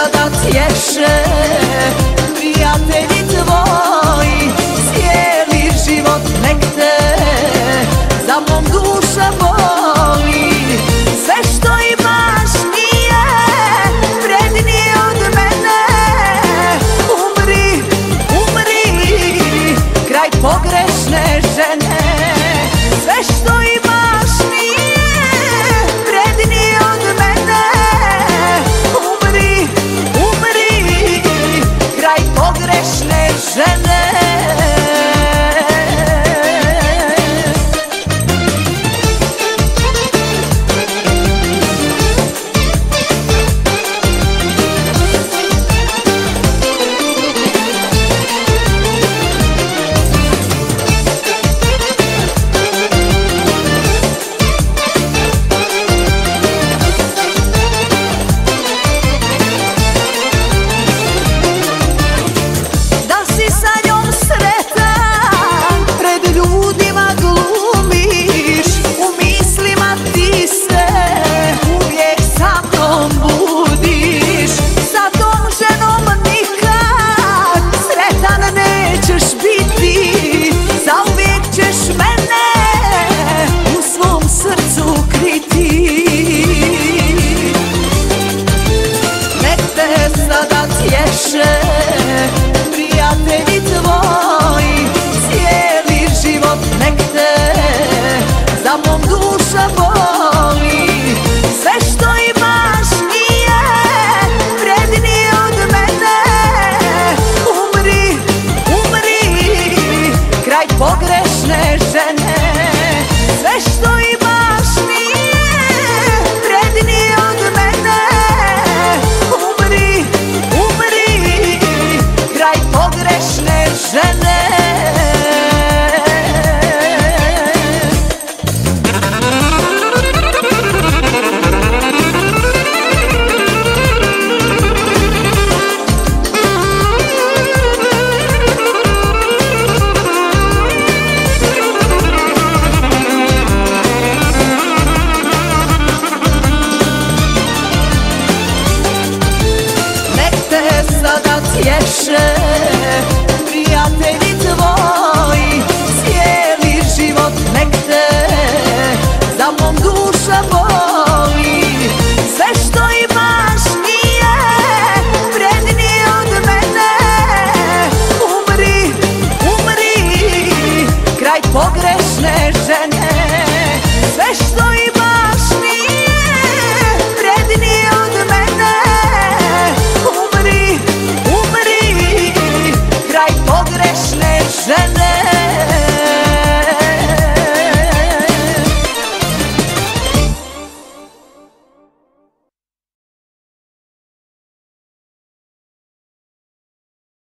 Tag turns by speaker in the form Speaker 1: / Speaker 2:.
Speaker 1: sada tješe prijatelji tvoji, cijeli život nek te za mom duša boli. Sve što imaš nije vrednije od mene. Umri, umri, kraj pogrešne žene. Sve što imaš nije vrednije od mene. Umri, umri, kraj pogrešne žene. Prijatelji tvoji, cijeli život nek te za mom duša boli. Sve što imaš nije vrednije od mene. Umri, umri, kraj pogrešne žene. Sve što imaš nije vrednije od mene. Umri, umri, kraj pogrešne žene. Nek te sada tješe